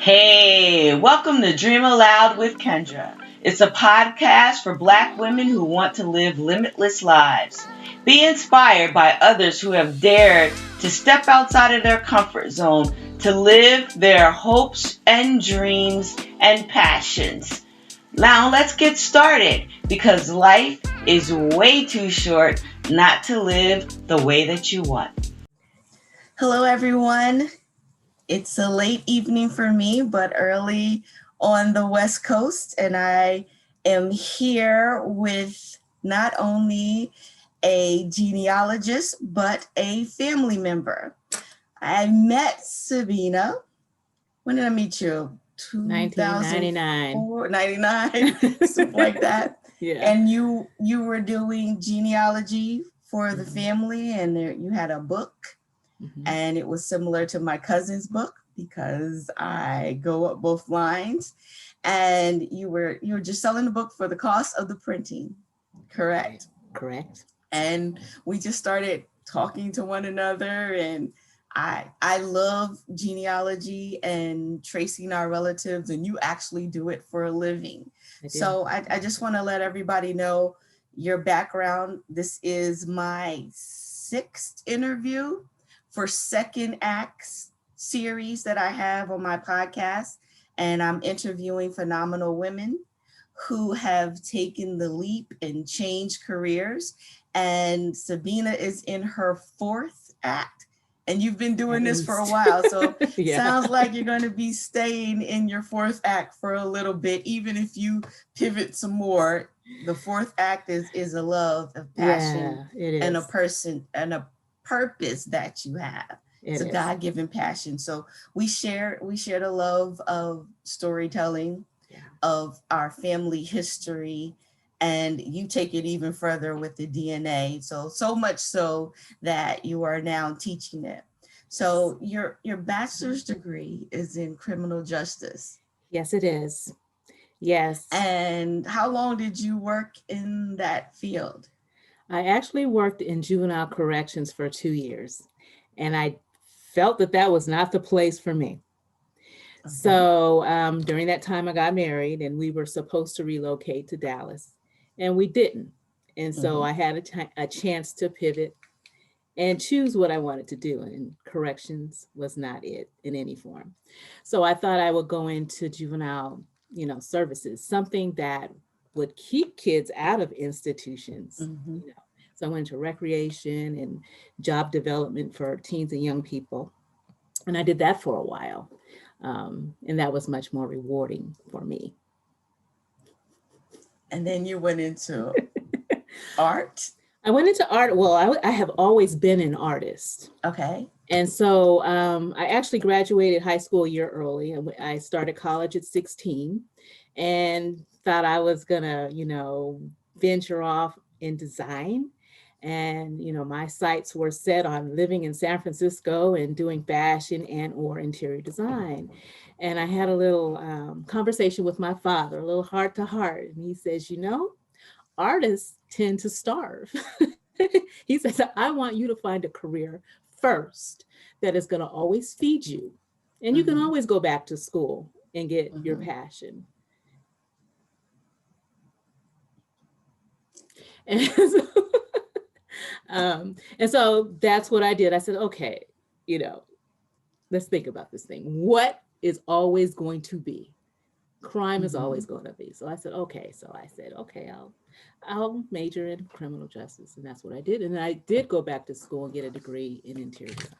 Hey, welcome to Dream Aloud with Kendra. It's a podcast for Black women who want to live limitless lives. Be inspired by others who have dared to step outside of their comfort zone to live their hopes and dreams and passions. Now let's get started because life is way too short not to live the way that you want. Hello, everyone. It's a late evening for me, but early on the West Coast. And I am here with not only a genealogist, but a family member. I met Sabina. When did I meet you? 1999. 99, something like that. Yeah. And you were doing genealogy for the family, and you had a book. And it was similar to my cousin's book because I go up both lines. And you were just selling the book for the cost of the printing, correct? Correct. And we just started talking to one another, and I love genealogy and tracing our relatives, and you actually do it for a living. So I just want to let everybody know your background. This is my 6th interview for second acts series that I have on my podcast. And I'm interviewing phenomenal women who have taken the leap and changed careers. And Sabina is in her 4th act. And you've been doing this for a while. So Sounds like you're going to be staying in your 4th act for a little bit, even if you pivot some more. The 4th act is a love, a passion, and a person and a purpose that you have. It's a God-given passion. So we share the love of storytelling, of our family history, and you take it even further with the DNA. So much so that you are now teaching it. So your bachelor's degree is in criminal justice. Yes, it is. Yes. And how long did you work in that field? I actually worked in juvenile corrections for 2 years, and I felt that was not the place for me. Okay. So during that time, I got married, and we were supposed to relocate to Dallas, and we didn't. And so I had a chance to pivot and choose what I wanted to do, and corrections was not it in any form. So I thought I would go into juvenile, services, something that would keep kids out of institutions. So I went into recreation and job development for teens and young people. And I did that for a while. And that was much more rewarding for me. And then you went into art? I went into art. Well, I have always been an artist. Okay. And so I actually graduated high school a year early. I started college at 16 and thought I was going to, venture off in design. And, my sights were set on living in San Francisco and doing fashion and or interior design. And I had a little conversation with my father, a little heart to heart. And he says, artists tend to starve. He says, I want you to find a career first that is going to always feed you. And you can always go back to school and get your passion. And so that's what I did. I said, okay, let's think about this thing. What is always going to be? Crime is always going to be. So I said, okay. I'll major in criminal justice. And that's what I did. And I did go back to school and get a degree in interior design.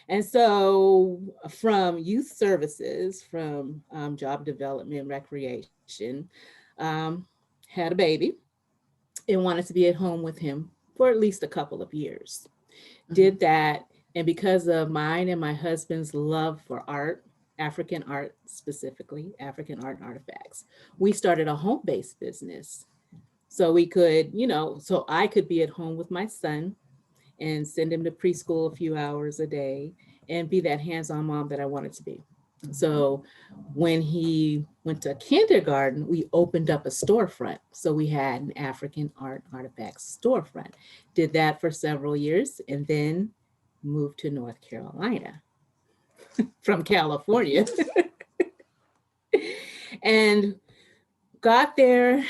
And so from youth services, from job development, recreation, had a baby and wanted to be at home with him for at least a couple of years. Did that. And because of mine and my husband's love for art, African art specifically, African art and artifacts, we started a home-based business. So we could, so I could be at home with my son and send him to preschool a few hours a day and be that hands-on mom that I wanted to be. So when he went to kindergarten, we opened up a storefront. So we had an African art artifacts storefront. Did that for several years and then moved to North Carolina from California. And got there,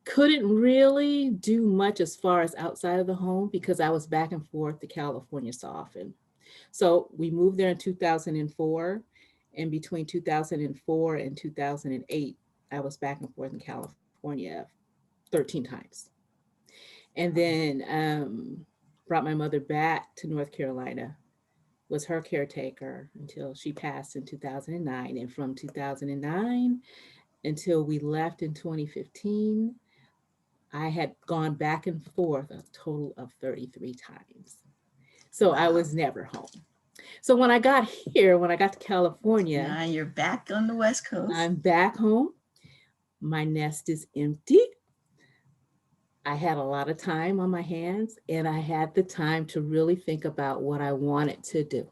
couldn't really do much as far as outside of the home because I was back and forth to California so often. So we moved there in 2004. And between 2004 and 2008, I was back and forth in California 13 times. And then brought my mother back to North Carolina, was her caretaker until she passed in 2009. And from 2009 until we left in 2015, I had gone back and forth a total of 33 times. So I Wow. was never home. So when I got here, when I got to California, Now you're back on the West Coast. I'm back home. My nest is empty. I had a lot of time on my hands, and I had the time to really think about what I wanted to do.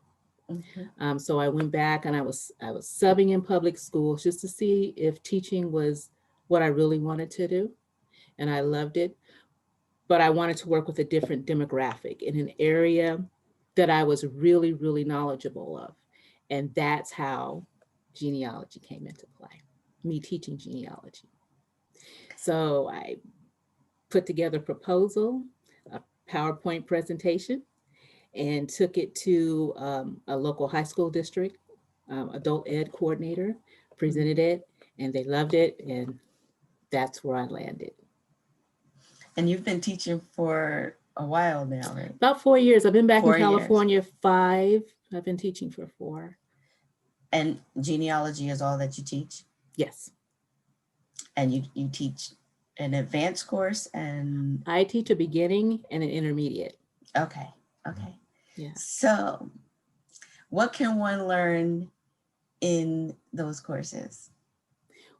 So I went back and I was subbing in public schools just to see if teaching was what I really wanted to do, and I loved it. But I wanted to work with a different demographic in an area that I was really, really knowledgeable of, and that's how genealogy came into play. Me teaching genealogy. So I put together a proposal, a PowerPoint presentation, and took it to a local high school district, adult ed coordinator, presented it, and they loved it. And that's where I landed. And you've been teaching for a while now, right? About 4 years. I've been back in 4 years. California 5. I've been teaching for 4. And genealogy is all that you teach? Yes. And you teach an advanced course and I teach a beginning and an intermediate. okay. Yeah. So what can one learn in those courses?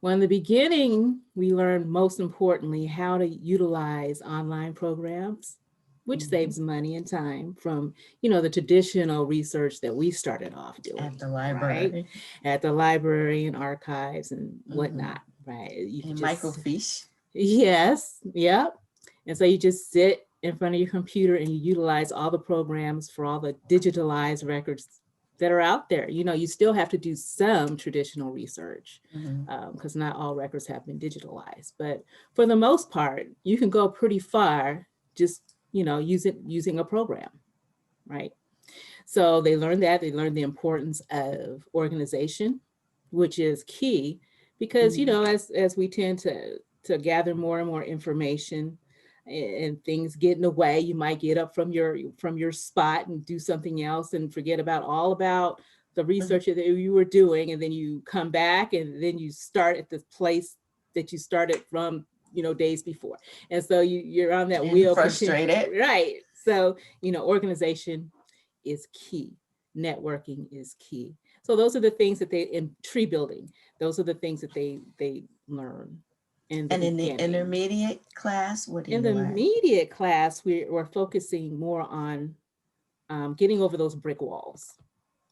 Well, in the beginning, we learned most importantly how to utilize online programs, which saves money and time from, the traditional research that we started off doing. At the library. Right? At the library and archives and whatnot, right? You and just, microfiche. Yes, yep. And so you just sit in front of your computer and you utilize all the programs for all the digitalized records that are out there. You still have to do some traditional research because not all records have been digitalized. But for the most part, you can go pretty far just, using a program, right? So they learned that. They learned the importance of organization, which is key because, as we tend to gather more and more information, and things get in the way, you might get up from your spot and do something else and forget all about the research that you were doing, and then you come back and then you start at the place that you started from days before, and so you're on that and wheel, frustrated, right? So organization is key, networking is key. So those are the things that in tree building, those are the things that they learn. And in the intermediate class, what do you learn? In the intermediate class, we're focusing more on getting over those brick walls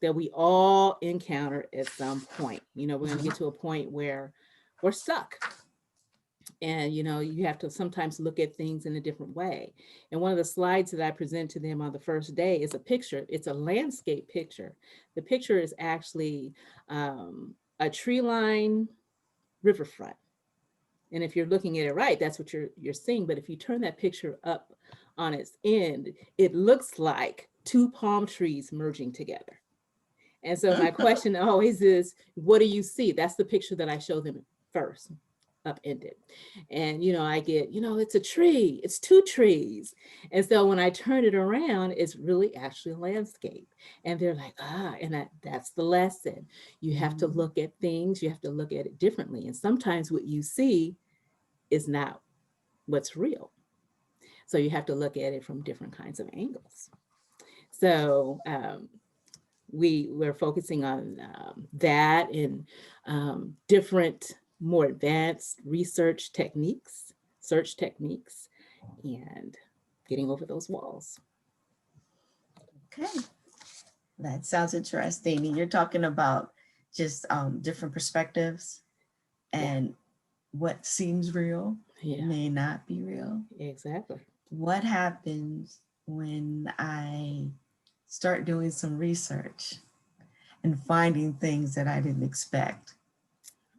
that we all encounter at some point. We're going to get to a point where we're stuck. And, you have to sometimes look at things in a different way. And one of the slides that I present to them on the first day is a picture. It's a landscape picture. The picture is actually a tree line riverfront. And if you're looking at it right, that's what you're seeing. But if you turn that picture up on its end, it looks like 2 palm trees merging together. And so my question always is, what do you see? That's the picture that I show them first, upended. And, I get, it's a tree, it's 2 trees. And so when I turn it around, it's really actually a landscape. And they're like, and that's the lesson. You have to look at things, you have to look at it differently. And sometimes what you see is not what's real. So you have to look at it from different kinds of angles. So we're focusing on that and different, more advanced research techniques, search techniques, and getting over those walls. Okay, that sounds interesting. And you're talking about just different perspectives and what seems real may not be real. Exactly. What happens when I start doing some research and finding things that I didn't expect?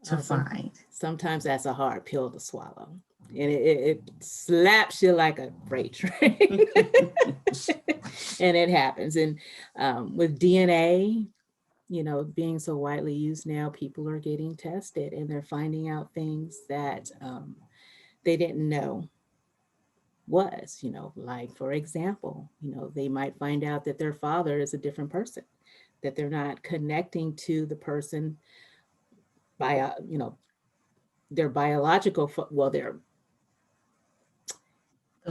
to find. Sometimes that's a hard pill to swallow. And it slaps you like a freight train. And it happens. And with DNA, being so widely used now, people are getting tested and they're finding out things that they didn't know was, like, for example, they might find out that their father is a different person, that they're not connecting to the person by, their biological, well, The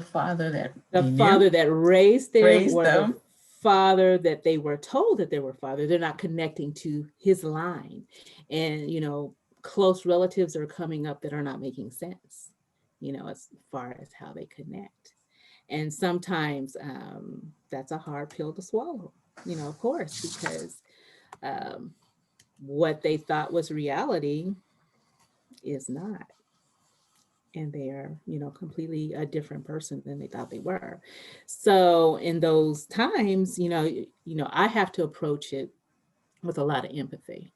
father that the they father knew that raised them, raised or the them. father that they were told that they were father. They're not connecting to his line. And, close relatives are coming up that are not making sense, as far as how they connect. And sometimes that's a hard pill to swallow, of course, because um, what they thought was reality is not. And they are, completely a different person than they thought they were. So in those times, I have to approach it with a lot of empathy,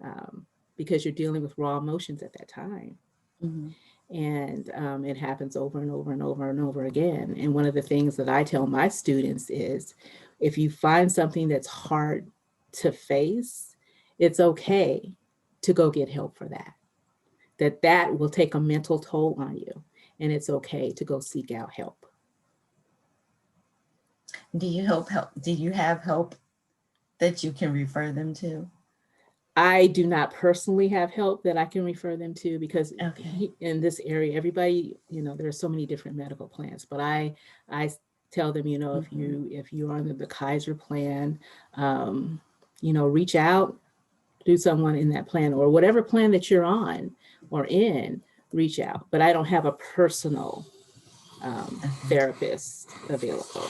um, because you're dealing with raw emotions at that time. Mm-hmm. And it happens over and over and over and over again. And one of the things that I tell my students is, if you find something that's hard to face, it's okay to go get help for that. That will take a mental toll on you, and it's okay to go seek out help. Do you do you have help that you can refer them to? I do not personally have help that I can refer them to, because Okay. in this area, everybody, there are so many different medical plans, but I tell them, Mm-hmm. if you're on the Kaiser plan, um, reach out to someone in that plan, or whatever plan that you're on or in, reach out. But I don't have a personal Okay. therapist available.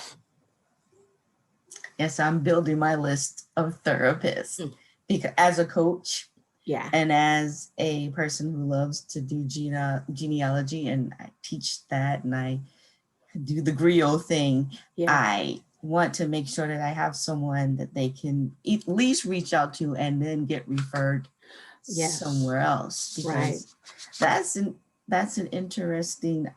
Yes, I'm building my list of therapists Mm. because as a coach Yeah. and as a person who loves to do genealogy, and I teach that and I do the griot thing, Yeah. I want to make sure that I have someone that they can at least reach out to and then get referred Yeah. somewhere else, Right. because that's an interesting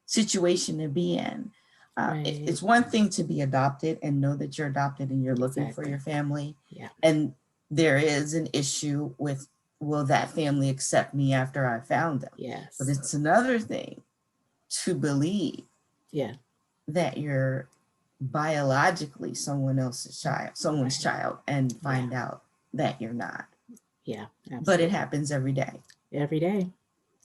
situation to be in. Right. It's one thing to be adopted and know that you're adopted and you're looking for Exactly. your family, Yeah. and there is an issue with, will that family accept me after I found them? But Yes. it's another thing to believe Yeah. that you're biologically someone's Right. child, and Yeah. find out that you're not. Yeah. But it Absolutely. happens every day. Every day.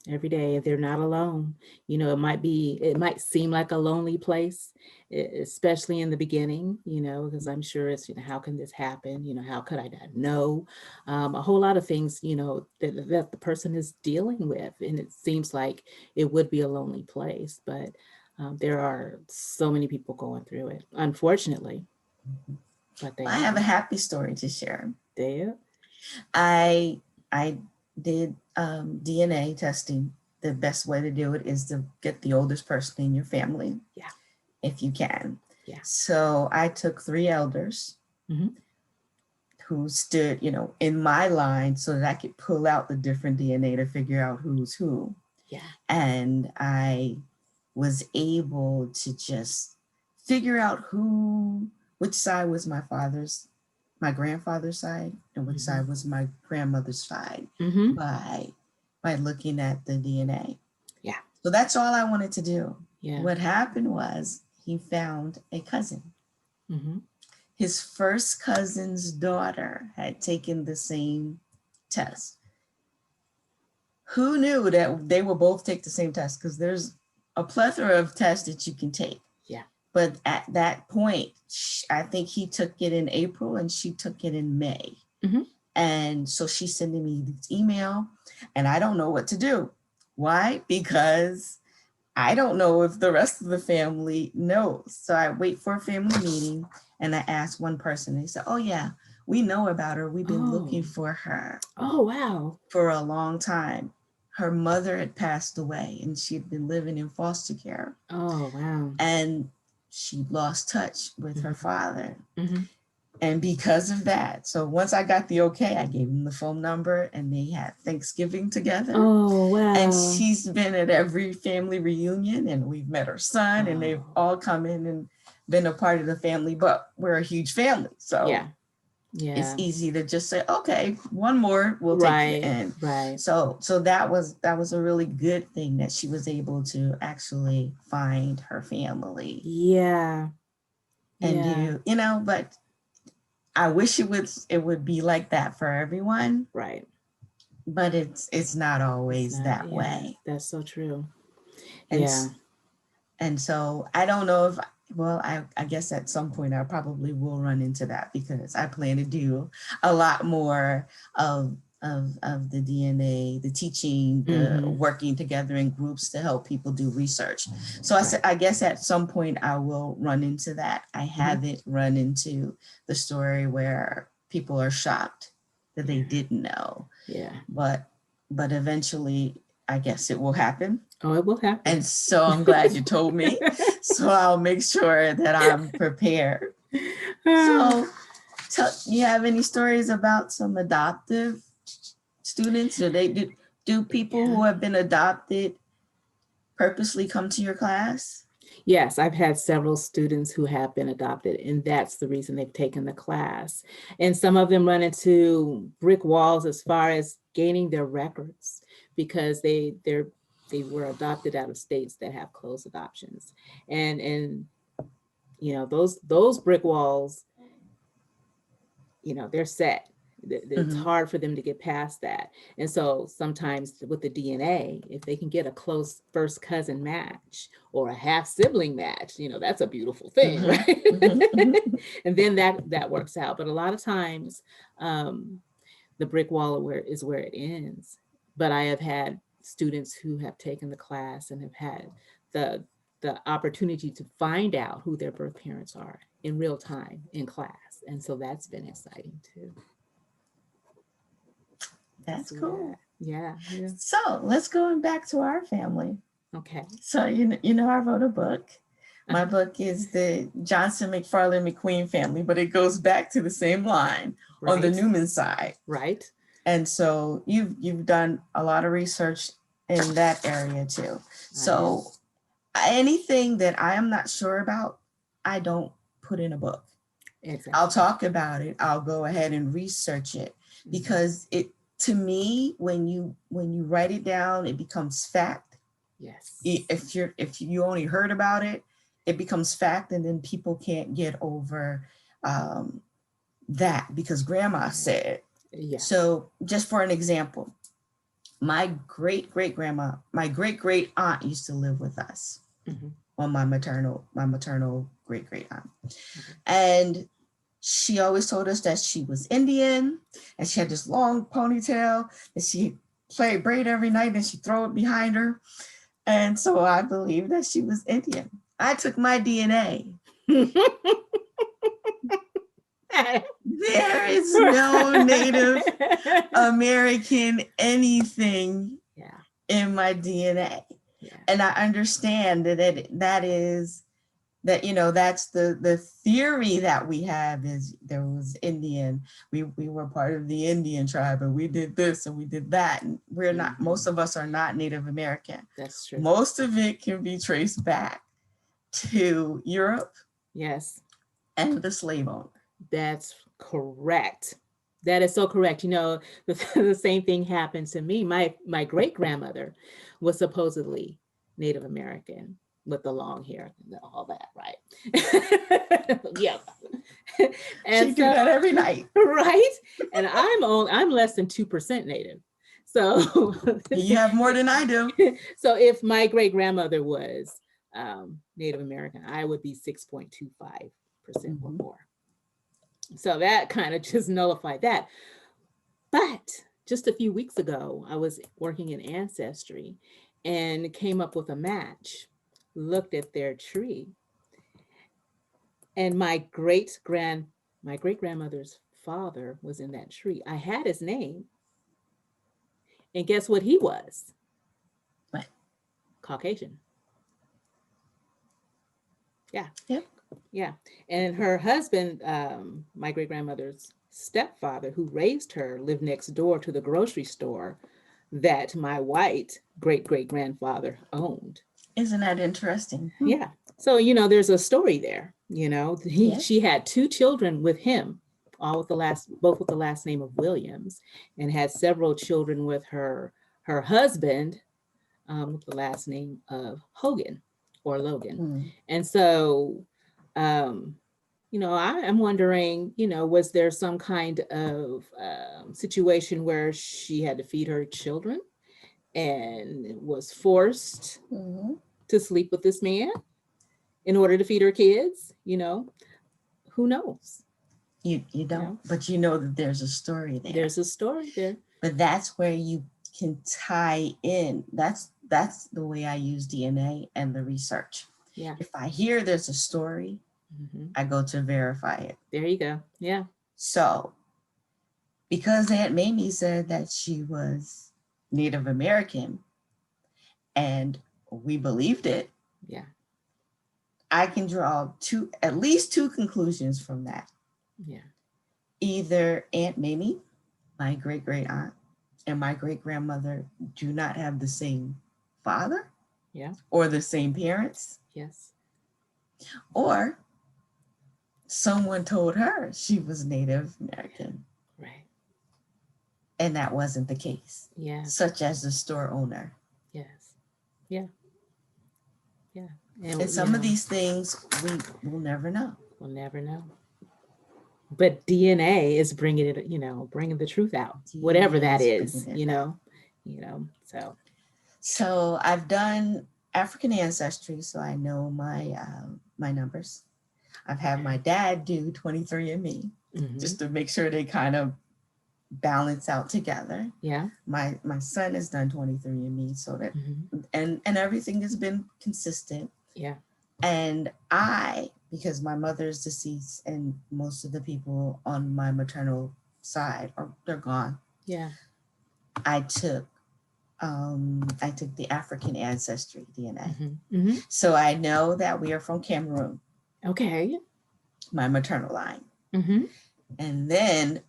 Every day. They're not alone. It might seem like a lonely place, especially in the beginning, because I'm sure it's, how can this happen? How could I not know? A whole lot of things, that the person is dealing with. And it seems like it would be a lonely place, but there are so many people going through it, unfortunately, but they I have a are. happy story to share. There. I I did DNA testing. The best way to do it is to get the oldest person in your family, Yeah. if you can. Yeah. So I took 3 elders Mm-hmm. who stood, in my line, so that I could pull out the different DNA to figure out who's who. Yeah. And I was able to just figure out which side was my grandfather's side, and which Mm-hmm. side was my grandmother's side, Mm-hmm. by looking at the DNA. Yeah. So that's all I wanted to do. Yeah. What happened was he found a cousin. Mm-hmm. His first cousin's daughter had taken the same test. Who knew that they will both take the same test? Because there's a plethora of tests that you can take. Yeah. But at that point, I think he took it in April and she took it in May. Mm-hmm. And so she's sending me this email, and I don't know what to do. Why? Because I don't know if the rest of the family knows. So I wait for a family meeting and I ask one person. They said, "Oh yeah, we know about her. We've been looking for her Oh, wow. for a long time. Her mother had passed away and she had been living in foster care, Oh, wow. and she lost touch with her Mm-hmm. father. Mm-hmm. And because of that, so once I got the okay, I gave them the phone number and they had Thanksgiving together. Oh, And wow. she's been at every family reunion and we've met her son and they've Oh, all come in and been a part of the family, but we're a huge family. So yeah. it's Yeah. easy to just say, okay, one more, we'll take you Right. in. Right. So that was a really good thing that she was able to actually find her family Yeah. and Yeah. do, but I wish it would be like that for everyone, Right. but it's not It's always not. that Yeah. way. That's so true. And Yeah. and so I don't know if, well, I guess at some point I probably will run into that because I plan to do a lot more of the DNA, the teaching, the Mm-hmm. working together in groups to help people do research. So I said, Right. I guess at some point I will run into that. I Mm-hmm. haven't run into the story where people are shocked that they Yeah. didn't know, Yeah. but eventually I guess it will happen. Oh, it will happen. And so I'm glad you told me. So I'll make sure that I'm prepared. So, you have any stories about some adoptive students? Do people Yeah. who have been adopted purposely come to your class? Yes, I've had several students who have been adopted, and that's the reason they've taken the class. And some of them run into brick walls as far as gaining their records because they were adopted out of states that have closed adoptions. And those brick walls, they're set. It's Mm-hmm. hard for them to get past that. And so sometimes with the DNA, if they can get a close first cousin match or a half sibling match, that's a beautiful thing, Mm-hmm. right? Mm-hmm. And then that works out. But a lot of times, um, the brick wall is where it ends. But I have had students who have taken the class and have had the the opportunity to find out who their birth parents are in real time in class. And so that's been exciting too. To That's see that. cool. Yeah, yeah. So let's go back to our family. Okay. So I wrote a book. My Uh-huh. book is the Johnson McFarland McQueen family, but it goes back to the same line on the Right. Newman side. Right. And so you've done a lot of research in that area too. I have. So anything that I am not sure about, I don't put in a book. I'll Exactly. talk about it. I'll go ahead and research it Hmm. because it to me when you write it down, it becomes fact. Yes. If you only heard about it, it becomes fact, and then people can't get over um, that because grandma Right. said. Yeah. So just for an example, my my great great aunt used to live with us Hmm. on my maternal great great aunt, Okay. and she always told us that she was Indian and she had this long ponytail that she played braid every night and she throw it behind her. And so I believe that she was Indian. I took my DNA. There is no Native American anything Yeah. in my DNA. Yeah. And I understand that is that that's the theory that we have is there was Indian. We were part of the Indian tribe and we did this and we did that. And we're not, Hmm. most of us are not Native American. That's true. Most of it can be traced back to Europe Yes. and the slave owner. That's correct. That is so correct. The same thing happened to me. My great grandmother was supposedly Native American with the long hair and all that, right? Yeah. She And do so, that every night. right? And I'm less than 2% Native. So You have more than I do. so if my great grandmother was Native American, I would be 6.25% or Mm-hmm. more. So that kind of just nullified that. But just a few weeks ago, I was working in Ancestry and came up with a match, looked at their tree, and my great grandmother's father was in that tree. I had his name, and guess what he was? What? Caucasian. Yeah. Yep. Yeah. And her husband, my great grandmother's stepfather, who raised her, lived next door to the grocery store that my white great great grandfather owned. Isn't that interesting? Yeah. So, there's a story there. Yes. She had two children with him, both with the last name of Williams, and had several children with her husband, with the last name of Hogan or Logan. Mm. And so, um, I am wondering, was there some kind of situation where she had to feed her children and was forced Mhm. to sleep with this man in order to feed her kids? Who knows? You You don't, know, but you know that there's a story there. there's a story there. But that's where you can tie in. That's the way I use DNA and the research. Yeah. If I hear there's a story, Hmm. I go to verify it. There you go. Yeah. So because Aunt Mamie said that she was Native American and we believed it, Yeah. I can draw at least two conclusions from that. Yeah. Either Aunt Mamie, my great great aunt, and my great grandmother do not have the same father Yeah. or the same parents, Yes. or someone told her she was Native American Right. and that wasn't the case, Yeah. such as the store owner. Yes. Yeah. Yeah. And some of these things we will never know. We'll never know. But DNA is bringing it, bringing the truth out, whatever that is, so. So I've done African ancestry, so I know my numbers. I've had my dad do 23andMe just to make sure they kind of balance out together. Yeah. My son has done 23andMe, so that and everything has been consistent. Yeah. And because my mother's deceased and most of the people on my maternal side they're gone. Yeah. I took the African ancestry DNA. So I know that we are from Cameroon. Okay. My maternal line. And then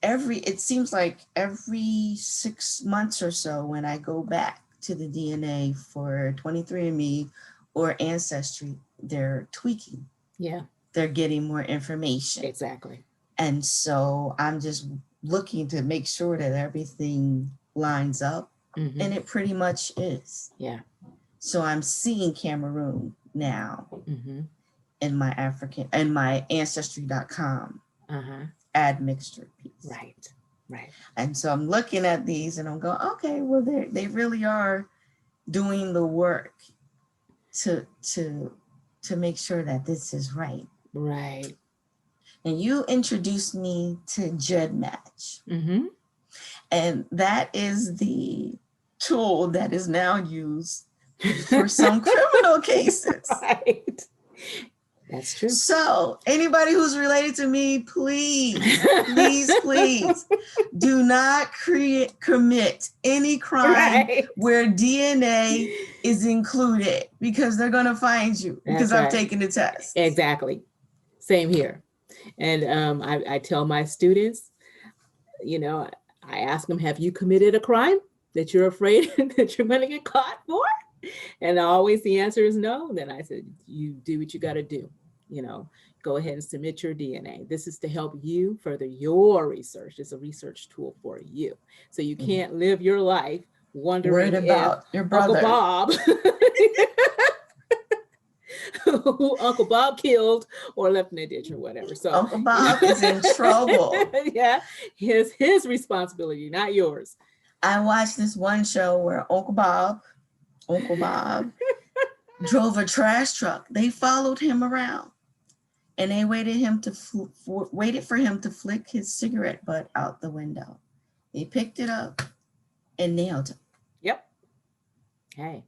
it seems like every 6 months or so when I go back to the DNA for 23andMe or Ancestry, they're tweaking. Yeah. They're getting more information. Exactly. And so I'm just looking to make sure that everything lines up. And it pretty much is. Yeah. So I'm seeing Cameroon now in my my ancestry.com admixture piece. Right. Right. And so I'm looking at these and I'm going, okay, well, they really are doing the work to make sure that this is right. Right. And you introduced me to GEDmatch. And that is the tool that is now used for some criminal cases. Right. That's true. So anybody who's related to me, please do not commit any crime where DNA is included, because they're going to find you because I've taken the test. Exactly. Same here. And I tell my students, I ask them, have you committed a crime that you're afraid that you're going to get caught for? And always the answer is no. Then I said, you do what you got to do. Go ahead and submit your DNA. This is to help you further your research. It's a research tool for you. So you can't live your life wondering about your brother. Uncle Bob, who Uncle Bob killed or left in a ditch or whatever. So Uncle Bob is in trouble. Yeah, his responsibility, not yours. I watched this one show where Uncle Bob drove a trash truck. They followed him around and they waited for him to flick his cigarette butt out the window. They picked it up and nailed him. Yep. Hey,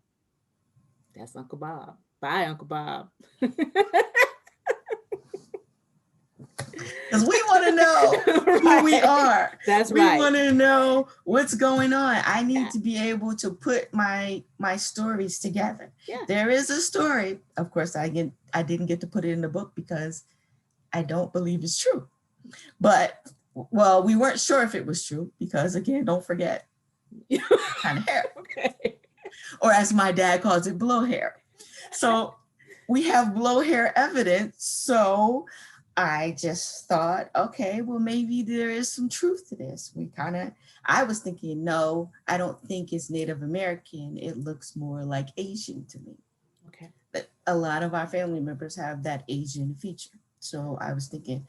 that's Uncle Bob. Bye, Uncle Bob. Because we want to know who we are. That's we right. want to know what's going on. I need Yeah. to be able to put my stories together. Yeah. There is a story. Of course, I didn't get to put it in the book because I don't believe it's true. But well, we weren't sure if it was true because again, don't forget, kind of hair. Okay. Or as my dad calls it, blow hair. So we have blow hair evidence. So I just thought, okay, well, maybe there is some truth to this. I was thinking, no, I don't think it's Native American. It looks more like Asian to me. Okay. But a lot of our family members have that Asian feature. So I was thinking,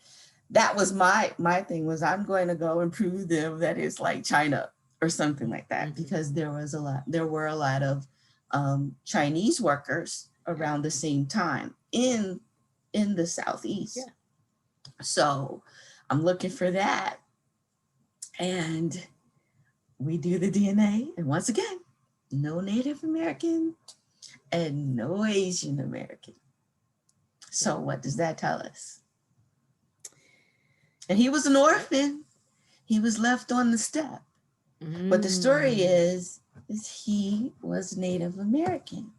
that was my thing was I'm going to go and prove them that it's like China or something like that, because there were a lot of Chinese workers around the same time in the Southeast. Yeah. So I'm looking for that. And we do the DNA. And once again, no Native American and no Asian American. So what does that tell us? And he was an orphan. He was left on the step. But the story is he was Native American.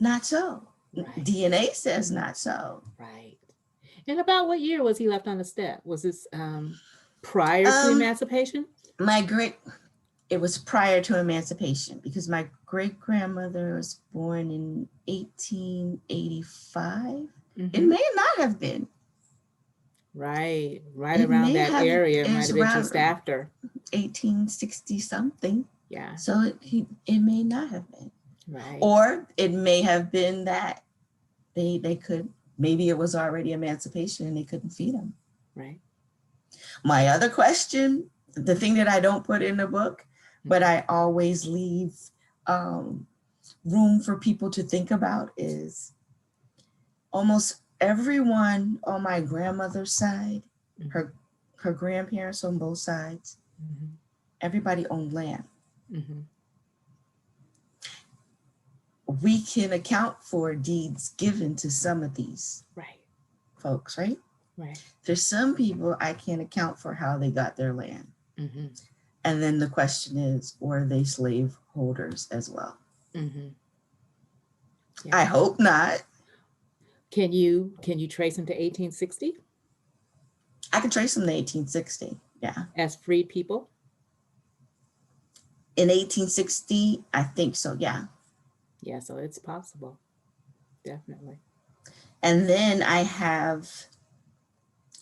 Not so. Right. DNA says not so. Right. And about what year was he left on the step? Was this prior to emancipation? It was prior to emancipation because my great-grandmother was born in 1885. It may not have been. Right around that area. It might have been just after 1860 something. Yeah. So it may not have been. Right. Or it may have been that they could, maybe it was already emancipation and they couldn't feed them. Right. My other question, the thing that I don't put in the book, but I always leave room for people to think about, is almost everyone on my grandmother's side, her grandparents on both sides, everybody owned land. We can account for deeds given to some of these folks, right? Right. There's some people I can't account for how they got their land. And then the question is, were they slave holders as well? Yeah. I hope not. Can you trace them to 1860? I can trace them to 1860, yeah. As freed people? In 1860, I think so, yeah. Yeah, so it's possible, definitely. And then I have,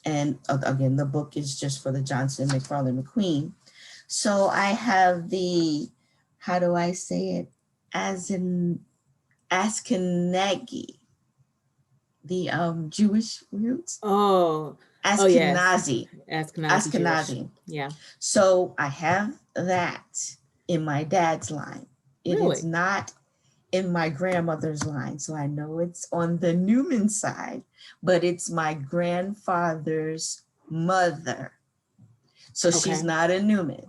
and again, the book is just for the Johnson, McFarland, McQueen. So I have the, how do I say it? As in Ashkenazi, the Jewish roots. Oh, Ashkenazi. Yes. Ashkenazi. Yeah. So I have that in my dad's line. It is not in my grandmother's line. So I know it's on the Newman side, but it's my grandfather's mother. So she's not a Newman.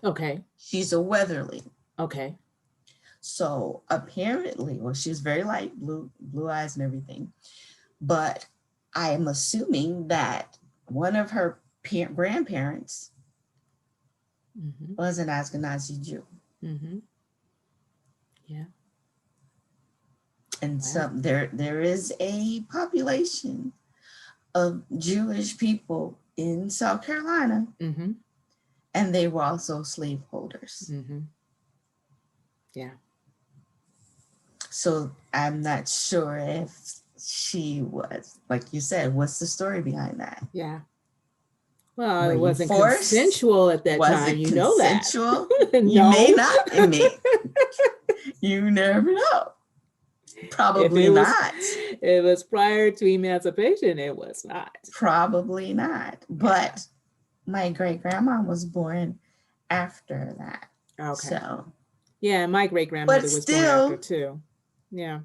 Okay. She's a Weatherly. Okay. So apparently, well, she's very light, blue eyes and everything. But I am assuming that one of her grandparents was an Ashkenazi Jew. Yeah. And so there is a population of Jewish people in South Carolina, and they were also slaveholders. Yeah. So I'm not sure if she was, like you said, what's the story behind that? Yeah. Well, it wasn't consensual at that time. You know that. You may not. It may. You never know. Probably not. It was prior to emancipation. It was not. Probably not. But my great grandma was born after that. Okay. So. Yeah, my great grandmother was born after too. Yeah.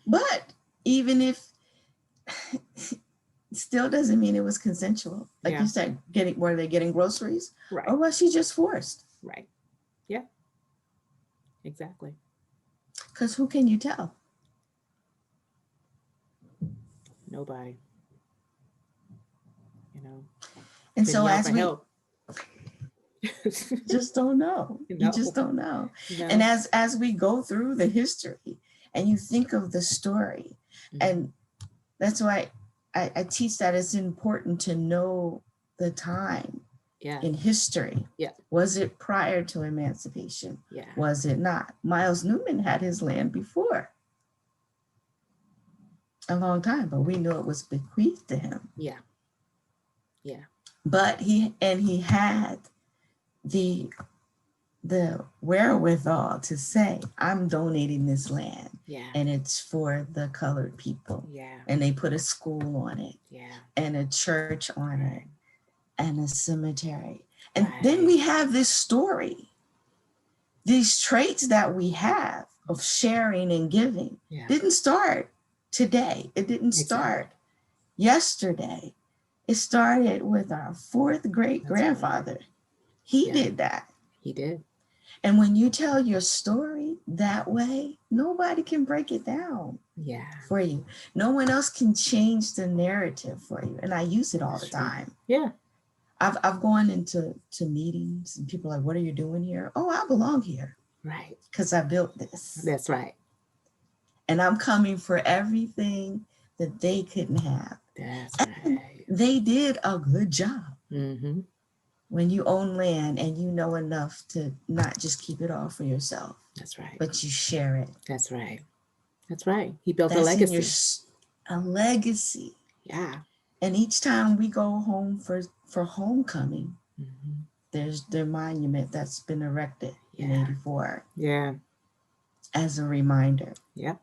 But even if, still doesn't mean it was consensual. Like you said, were they getting groceries? Right. Or was she just forced? Right. Yeah. Exactly. Because who can you tell? Nobody. You know, And couldn't so yell as for we help. just don't know, you just No, don't know. And no. as we go through the history and you think of the story, Mhm. and that's why I teach that it's important to know the time Yeah, in history. yeah, Was it prior to emancipation? yeah, Was it not? Miles Newman had his land before a long time, but we knew it was bequeathed to him. yeah, yeah, But he had the wherewithal to say, I'm donating this land yeah, and it's for the colored people. yeah, And they put a school on it yeah. and a church on it Right, and a cemetery. And then right. we have this story, these traits that we have of sharing and giving Yeah, didn't start today. It didn't exactly. start yesterday. It started with our fourth great That's right. grandfather. He Yeah, did that. he did. And when you tell your story that way, nobody can break it down Yeah, for you. No one else can change the narrative for you. And I use it all the that's true. time. Yeah, I've gone into meetings and people are like, what are you doing here? Oh, I belong here right. because I built this. That's right. And I'm coming for everything that they couldn't have. That's And right. they did a good job. Mm-hmm. When you own land and you know enough to not just keep it all for yourself, That's right. but you share it. That's right. That's right. He built a That's in your legacy. a legacy. Yeah. And each time we go home for homecoming, Mm-hmm. there's the monument that's been erected in Yeah. 84 Yeah. as a reminder. Yep.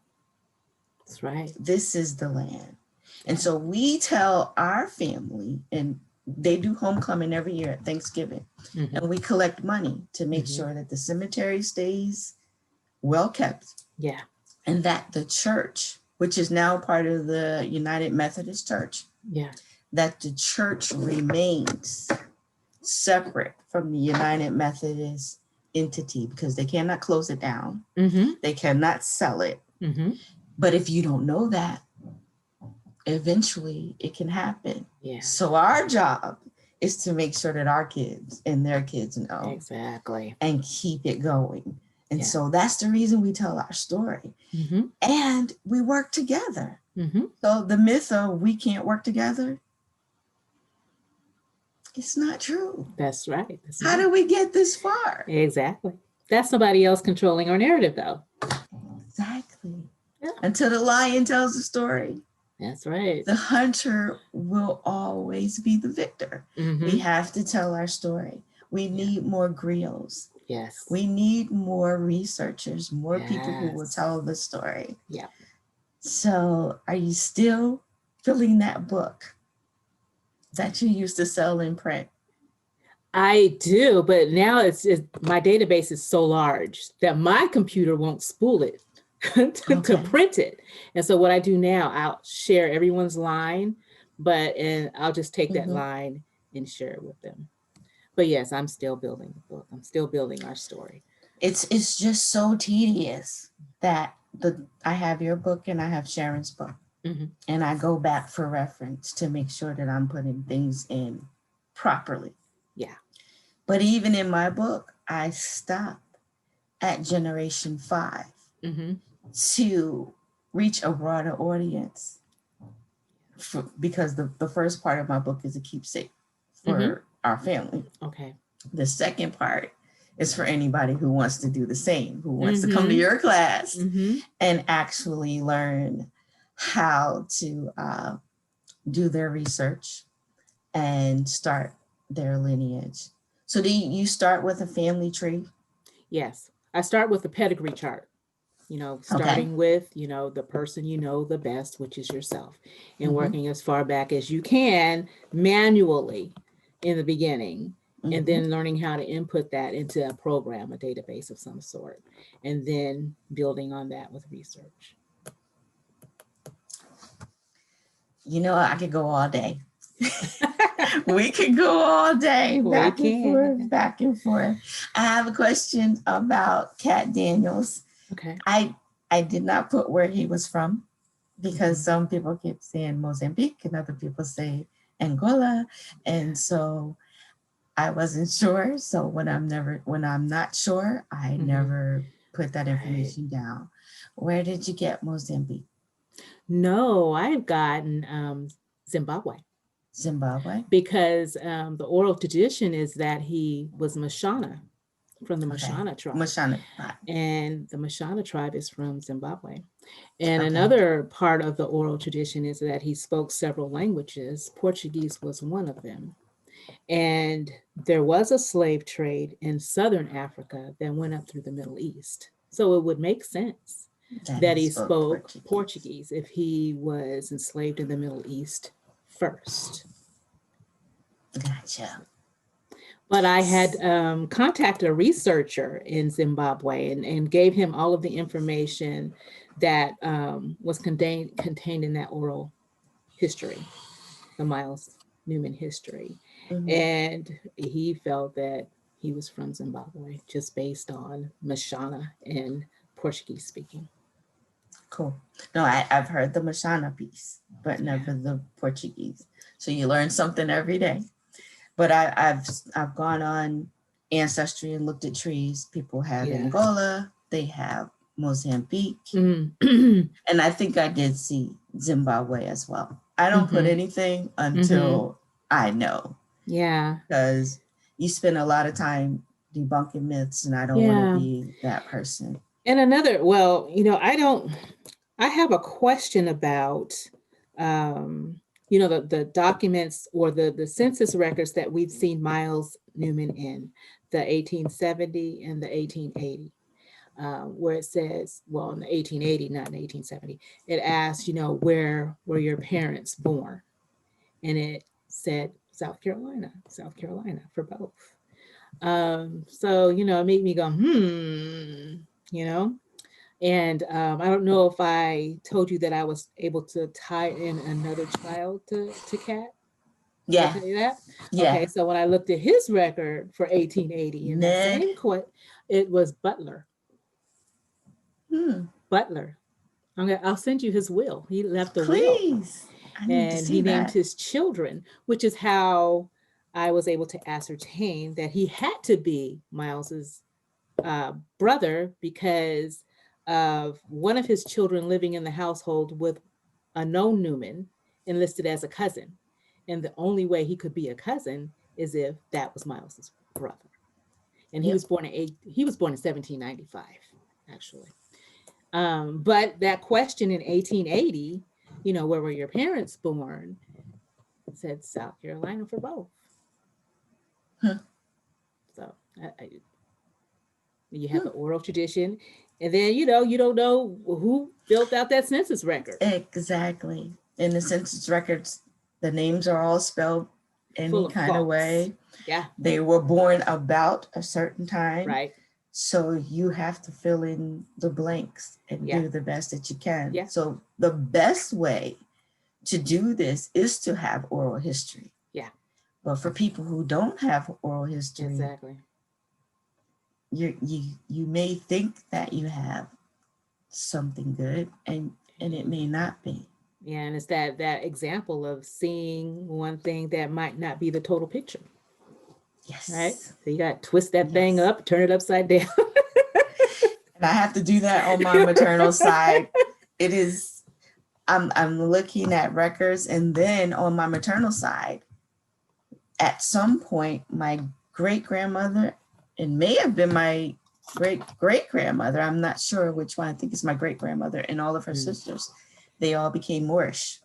That's right. This is the land. Yeah. And so we tell our family, and they do homecoming every year at Thanksgiving, Mm-hmm. and we collect money to make Mm-hmm. sure that the cemetery stays well kept Yeah. and that the church, which is now part of the United Methodist Church, Yeah. that the church remains separate from the United Methodist entity because they cannot close it down. Mm-hmm. They cannot sell it. Mm-hmm. But if you don't know that, eventually it can happen. Yeah. So our job is to make sure that our kids and their kids know Exactly. and keep it going. And Yeah. so that's the reason we tell our story. Mm-hmm. And we work together. Mm-hmm. So the myth of we can't work together, it's not true. That's right. That's How right. did we get this far? Exactly. That's somebody else controlling our narrative, though. Exactly. Yeah. Until the lion tells the story, That's right. the hunter will always be the victor. Mm-hmm. We have to tell our story. We need more griots. Yes. We need more researchers, more people who will Yes. tell the story. Yeah. So are you still filling that book that you used to sell in print? I do, but now my database is so large that my computer won't spool it to Okay. print it. And so what I do now, I'll share everyone's line, and I'll just take that Mhm. line and share it with them. But yes, I'm still building the book. I'm still building our story. It's just so tedious that I have your book and I have Sharon's book. Mm-hmm. And I go back for reference to make sure that I'm putting things in properly. Yeah. But even in my book, I stop at generation 5 Mm-hmm. to reach a broader audience. Because the first part of my book is a keepsake for our family. Okay. The second part is for anybody who wants to do the same, who wants to come to your class and actually learn how to do their research and start their lineage. So do you start with a family tree? Yes. I start with a pedigree chart. Starting with, the person the best, which is yourself, and working as far back as you can manually in the beginning, and then learning how to input that into a program, a database of some sort, and then building on that with research. I could go all day. We could go all day, back and forth. I have a question about Cat Daniels. Okay. I did not put where he was from. because some people keep saying Mozambique and other people say Angola. And so I wasn't sure. So when I'm not sure, I never put that Right. information down. Where did you get Mozambique? No, I've gotten Zimbabwe. Zimbabwe? Because the oral tradition is that he was Mashana from the Okay. Mashana tribe. Mashana. And the Mashana tribe is from Zimbabwe. And Okay. another part of the oral tradition is that he spoke several languages. Portuguese was one of them. And there was a slave trade in southern Africa that went up through the Middle East. So it would make sense that he spoke Portuguese if he was enslaved in the Middle East first. Gotcha. But I had contacted a researcher in Zimbabwe and gave him all of the information that was contained in that oral history, the Miles Newman history. And he felt that he was from Zimbabwe just based on Mashana and Portuguese speaking. Cool. No, I've heard the Mashana piece, but never the Portuguese. So you learn something every day. But I've gone on Ancestry and looked at trees. People have Angola, they have Mozambique, and I think I did see Zimbabwe as well. I don't put anything until I know. Yeah. Because you spend a lot of time debunking myths, and I don't want to be that person. And another, well, I have a question about, the documents or the census records that we've seen Miles Newman in, the 1870 and the 1880, where it says, well, in the 1880, not in 1870, it asks, where were your parents born? And it said South Carolina for both. So, it made me go, and I don't know if I told you that I was able to tie in another child to Cat. Yeah. Did I tell you that? Yeah. Okay, so when I looked at his record for 1880 in the same court, it was Butler. Butler. I'll send you his will. He left a will. And he named his children, which is how I was able to ascertain that he had to be Miles's brother because of one of his children living in the household with a known Newman enlisted as a cousin. And the only way he could be a cousin is if that was Miles's brother. And he was born in 1795, actually. But that question in 1880, where were your parents born? Said South Carolina for both. So you have the oral tradition, and then you don't know who built out that census record. Exactly. In the census records, the names are all spelled any kind of way. Yeah. They were born about a certain time. Right. So you have to fill in the blanks and do the best that you can. Yeah. So the best way to do this is to have oral history. Yeah. But for people who don't have oral history, exactly, you may think that you have something good and it may not be. Yeah, and it's that example of seeing one thing that might not be the total picture. Yes. Right? So you got to twist that thing up, turn it upside down. And I have to do that on my maternal side. It is, I'm looking at records, and then on my maternal side, at some point, my great-grandmother, it may have been my great-great-grandmother, I'm not sure which one, I think it's my great-grandmother, and all of her sisters, they all became Moorish.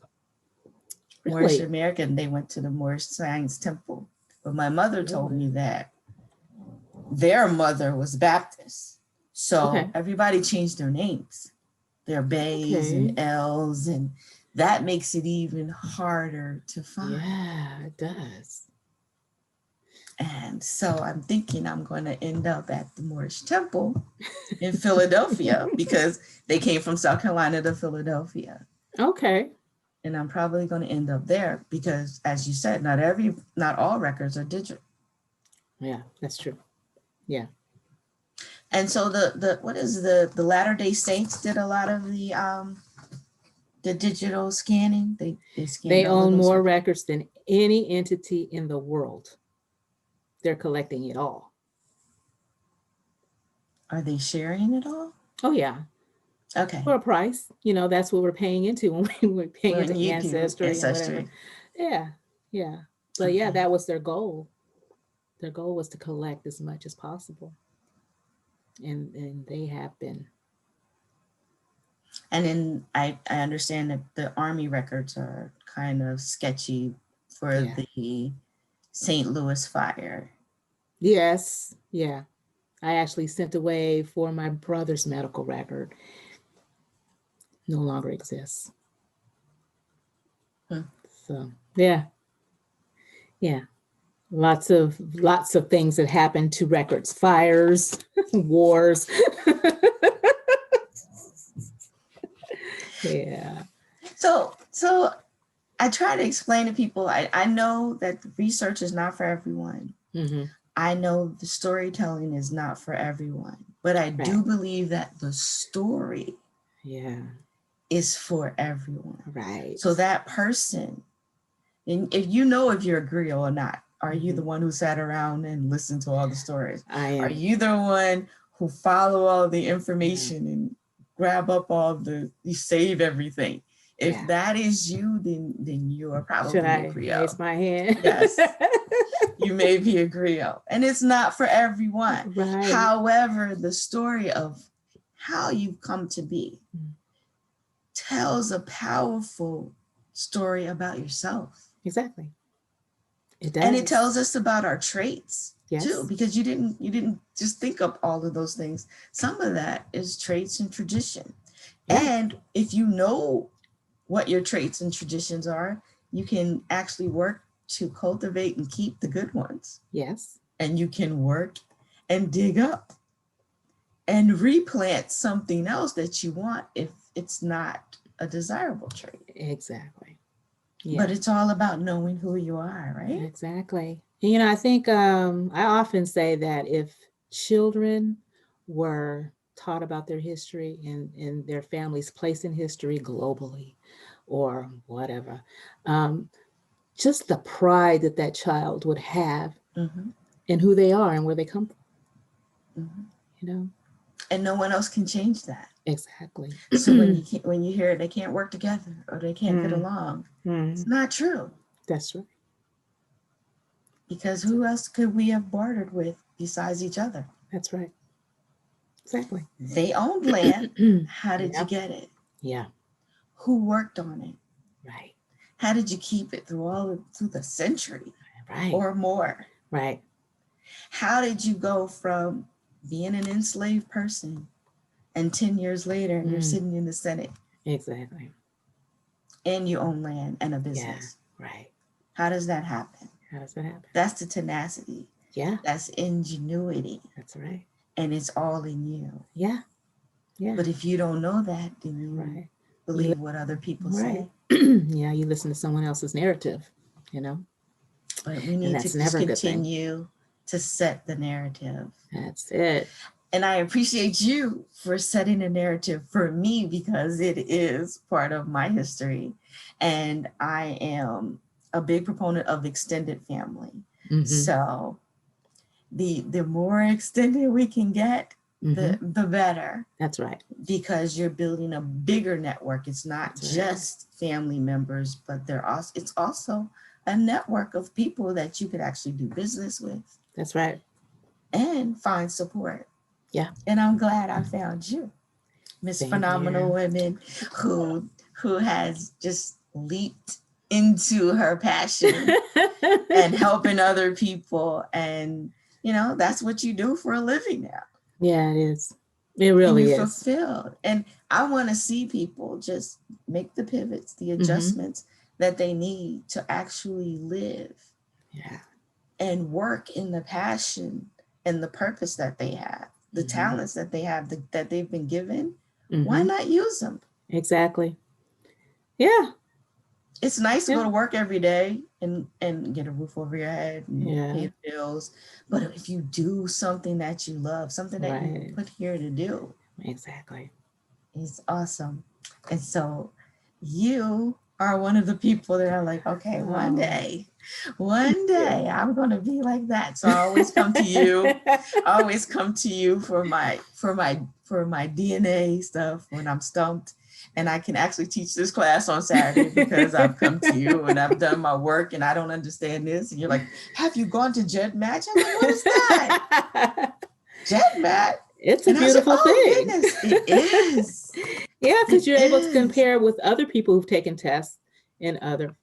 Really? Moorish American. They went to the Moorish Science Temple. But my mother told me that their mother was Baptist. So everybody changed their names. Their Bays and L's, and that makes it even harder to find. Yeah, it does. And so I'm thinking I'm going to end up at the Moorish Temple in Philadelphia because they came from South Carolina to Philadelphia. Okay. And I'm probably going to end up there because, as you said, not all records are digital. Yeah, that's true. Yeah. And so the Latter-day Saints did a lot of the The digital scanning, they scanned They all of own those. more records than any entity in the world. They're collecting it all. Are they sharing it all? Oh yeah, Okay. for a price. That's what we're paying into when we're paying When into you do Ancestry and whatever. ancestry. Yeah, yeah. But yeah, Okay. that was their goal. Their goal was to collect as much as possible, and they have been. And then I understand that the Army records are kind of sketchy for Yeah. the St. Louis fire. Yes. Yeah. I actually sent away for my brother's medical record. No longer exists. Hmm. So yeah, yeah. Lots of things that happen to records: fires, wars. Yeah. So I try to explain to people, I know that the research is not for everyone. Mm-hmm. I know the storytelling is not for everyone, but I do Right. believe that the story Yeah. is for everyone. Right. So that person, and if you know if you're a griot or not, are you Mm-hmm. the one who sat around and listened to all the stories? I Are am. you the one who follow all the Yeah. information and grab up you save everything? If Yeah. that is you, then you are Should probably a I raise griot. my hand? Yes, you may be a griot. And it's not for everyone. Right. However, the story of how you've come to be tells a powerful story about yourself. Exactly. It And it does. tells us about our traits too, Yes. because you didn't just think up all of those things. Some of that is traits and tradition. Yeah. And if you know what your traits and traditions are, you can actually work to cultivate and keep the good ones. Yes. And you can work and dig up and replant something else that you want if it's not a desirable trait. Exactly. But Yeah. it's all about knowing who you are, right? Exactly. I think I often say that if children were taught about their history and their family's place in history globally or whatever, um, just the pride that that child would have Mm-hmm. in who they are and where they come from, Mm-hmm. you know? And no one else can change that. Exactly. So when you hear they can't work together or they can't get Mm, along, it's mm, not true. that's right. Because who else could we have bartered with besides each other? That's right. Exactly. They owned land. How did you Yep. get it? Yeah. Who worked on it? Right. How did you keep it through the century Right. or more? Right. How did you go from being an enslaved person and 10 years later you're Mm, sitting in the Senate exactly. and you own land and a Yeah. business? Right. How does that happen? How does that happen? That's the tenacity. Yeah. That's ingenuity. That's right. And it's all in you. Yeah. Yeah. But if you don't know that, then you Right. believe what other people Right. say. Yeah. You listen to someone else's narrative, you know, But we and need to that's just never a good thing. continue to set the narrative. That's it. And I appreciate you for setting a narrative for me because it is part of my history. And I am a big proponent of extended family. Mm-hmm. So the more extended we can get, Mm-hmm. the better. That's right. Because you're building a bigger network. It's not That's right. just family members, but it's also a network of people that you could actually do business with That's right. and find support. Yeah. And I'm glad I found you, Miss Same Phenomenal here. Women, who has just leaped into her passion and helping other people. And that's what you do for a living now. Yeah, it is. It And really you're is. fulfilled. And I want to see people just make the pivots, the Mm-hmm. adjustments that they need to actually live Yeah. and work in the passion and the purpose that they have, the Mm-hmm. talents that they have, that they've been given. Mm-hmm. Why not use them? Exactly. Yeah. It's nice to Yeah. go to work every day and get a roof over your head and Yeah. pay the bills. But if you do something that you love, something that you Right. were put here to do, Exactly. it's awesome. And so, you are one of the people that are like, okay, one day I'm going to be like that. So I always come to you. I always come to you for my DNA stuff when I'm stumped. And I can actually teach this class on Saturday because I've come to you and I've done my work and I don't understand this. And you're like, have you gone to Jet Match? I'm like, what is that? Jet Match? It's a And I said, beautiful oh, thing. goodness, it is. Yeah, because It you're able to is. compare with other people who've taken tests in other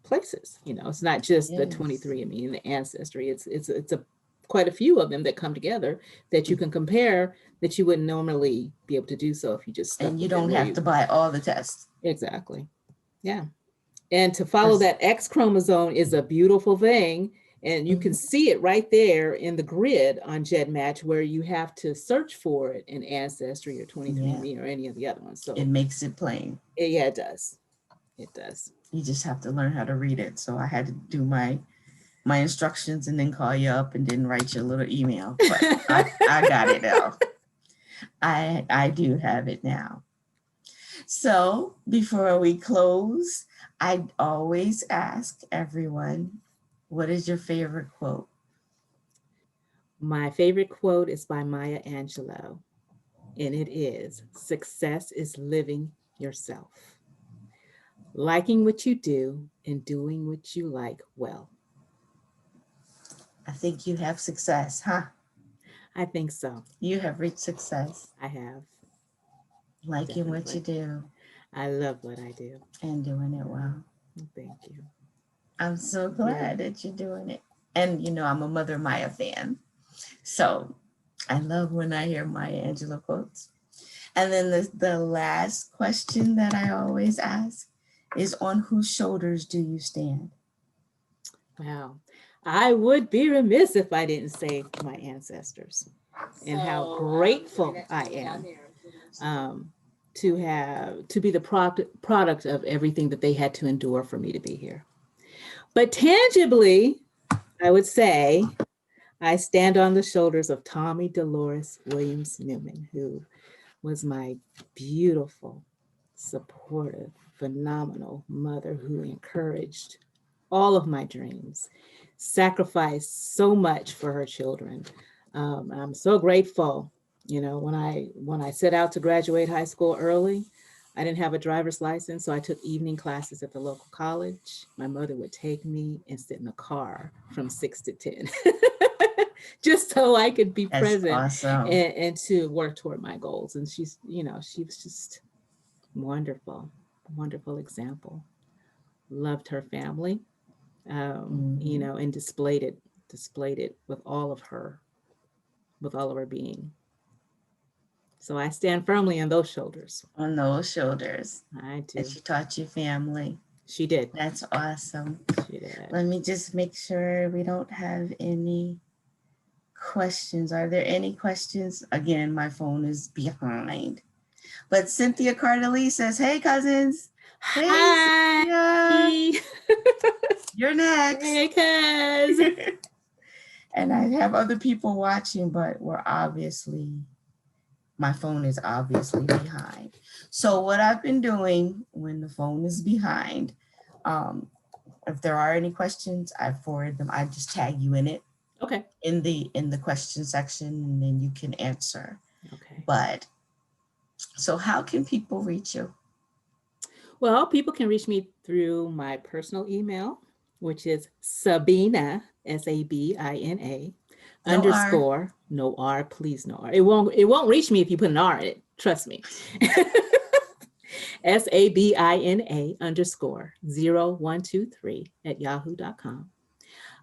places. It's not just the Yes. 23andMe and the ancestry. It's a quite a few of them that come together that you can compare that you wouldn't normally be able to do so if you just stuck. And you don't have to buy all the tests. Exactly. Yeah. And to follow that X chromosome is a beautiful thing. And you can see it right there in the grid on GEDmatch where you have to search for it in Ancestry or 23andMe or any of the other ones. So it makes it plain. Yeah, it does. It does. You just have to learn how to read it. So I had to do my instructions and then call you up and then write you a little email. But I got it now. I do have it now. So before we close, I always ask everyone, what is your favorite quote? My favorite quote is by Maya Angelou, and it is, "Success is living yourself, liking what you do and doing what you like well." I think you have success, huh? I think so. You have reached success. I have. Liking what you do. I love what I do. And doing it well. Thank you. I'm so glad that you're doing it. And I'm a Mother Maya fan. So I love when I hear Maya Angelou quotes. And then the last question that I always ask is, on whose shoulders do you stand? Wow. I would be remiss if I didn't say my ancestors and how grateful I am to be the product of everything that they had to endure for me to be here. But tangibly, I would say I stand on the shoulders of Tommy Dolores Williams Newman, who was my beautiful, supportive, phenomenal mother who encouraged all of my dreams, sacrificed so much for her children. I'm so grateful. When I set out to graduate high school early, I didn't have a driver's license, so I took evening classes at the local college. My mother would take me and sit in the car from 6 to 10. Just so I could be present. Awesome. and to work toward my goals. And she was just wonderful, wonderful example. Loved her family, and displayed it with all of her being. So I stand firmly on those shoulders. On those shoulders. I do. And she taught your family. She did. That's awesome. She did. Let me just make sure we don't have any questions. Are there any questions? Again, my phone is behind. But Cynthia Cardilly says, hey, cousins. Hey, Hi. Cynthia. You're next. Hey, cuz. And I have other people watching, but my phone is obviously behind. So what I've been doing when the phone is behind, if there are any questions, I forward them. I just tag you in it. Okay. In the question section, and then you can answer. Okay. But so how can people reach you? Well, people can reach me through my personal email, which is Sabina, Sabina, _ no R, please no R. It won't reach me if you put an R in it. Trust me. Sabina _0123 @yahoo.com.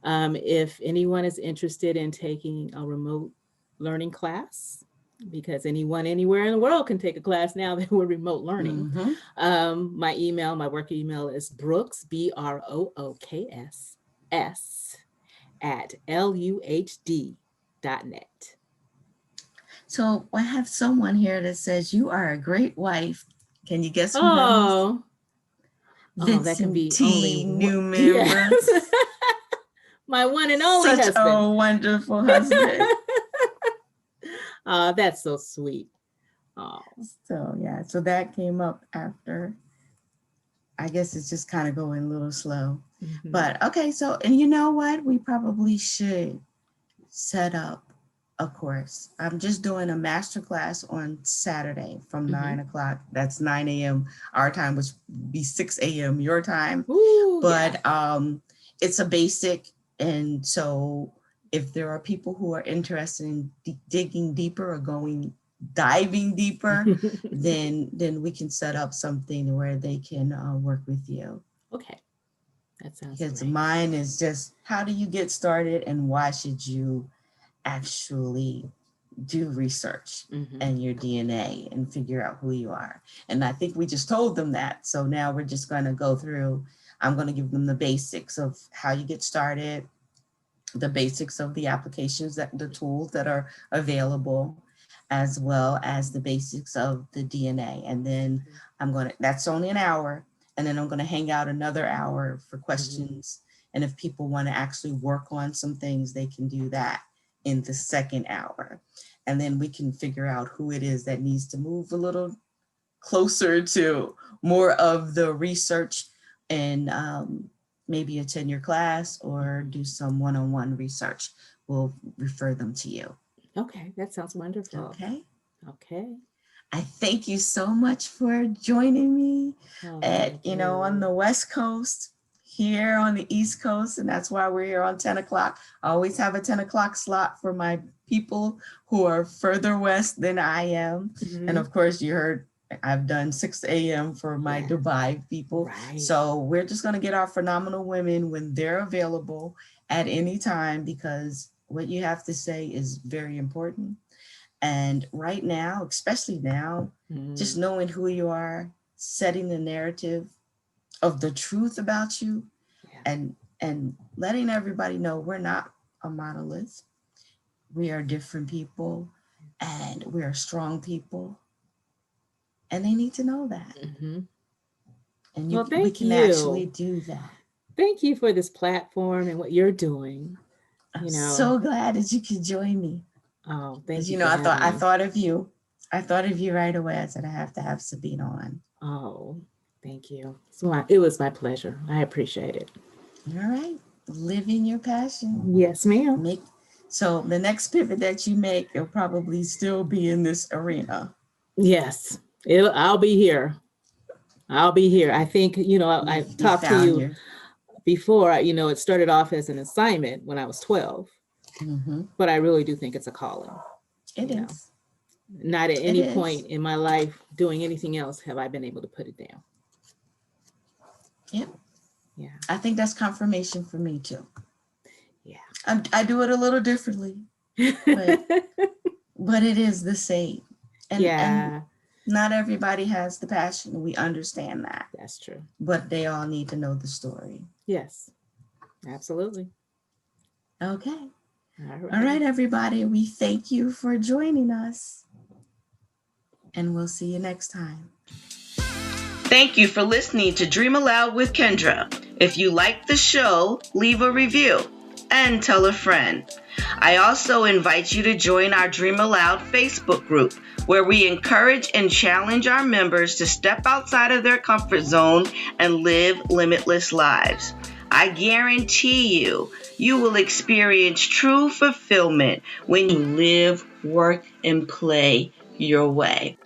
If anyone is interested in taking a remote learning class, because anyone anywhere in the world can take a class now that we're remote learning. My work email is Brooks, BROOKS @LUHD.net. So I have someone here that says you are a great wife. Can you guess who that is? Vincent that can be T. Newman. Yes. My one and only husband. Such a wonderful husband. That's so sweet. So yeah, so that came up after I guess it's just kind of going a little slow. Mhm. But okay, so, and you know what? We probably should set up a course. I'm just doing a master class on Saturday from 9 o'clock. That's 9 a.m. our time, which would be 6 a.m. your time. Ooh, But yeah. it's a basic. And so if there are people who are interested in digging deeper or diving deeper, then we can set up something where they can work with you. Okay, that sounds Because great. mine is just how do you get started and why should you actually do research and your DNA and figure out who you are. And I think we just told them that. So now we're just going to go through, I'm going to give them the basics of how you get started, the basics of the applications, that the tools that are available, as well as the basics of the DNA. And then that's only an hour. And then I'm going to hang out another hour for questions. And if people want to actually work on some things, they can do that in the second hour. And then we can figure out who it is that needs to move a little closer to more of the research and maybe attend your class or do some one-on-one research. We'll refer them to you. Okay, that sounds wonderful. Okay. Okay. I thank you so much for joining me Thank you. on the West Coast, here on the East Coast, and that's why we're here on 10 o'clock. I always have a 10 o'clock slot for my people who are further west than I am. And of course, you heard I've done 6 a.m. for my Dubai people. Right. So we're just going to get our phenomenal women when they're available at any time, because what you have to say is very important. And right now, especially now, just knowing who you are, setting the narrative of the truth about you, and letting everybody know we're not a monolith. We are different people, and we are strong people. And they need to know that. And we can actually do that. Thank you for this platform and what you're doing. I'm so glad that you could join me. Oh, thank you. I thought of you. I thought of you right away. I said I have to have Sabina on. Oh, thank you. So it was my pleasure. I appreciate it. All right. Living your passion. Yes, ma'am. So the next pivot that you make, it'll probably still be in this arena. Yes, I'll be here. I'll be here. I think, I talked to you before, it started off as an assignment when I was 12, but I really do think it's a calling. It is. Not at any point in my life doing anything else have I been able to put it down. Yep. Yeah. I think that's confirmation for me too. Yeah. I do it a little differently, but it is the same. And not everybody has the passion. We understand that. That's true. But they all need to know the story. Yes, absolutely. Okay. All right, everybody. We thank you for joining us. And we'll see you next time. Thank you for listening to Dream Aloud with Kendra. If you like the show, leave a review and tell a friend. I also invite you to join our Dream Aloud Facebook group, where we encourage and challenge our members to step outside of their comfort zone and live limitless lives. I guarantee you will experience true fulfillment when you live, work, and play your way.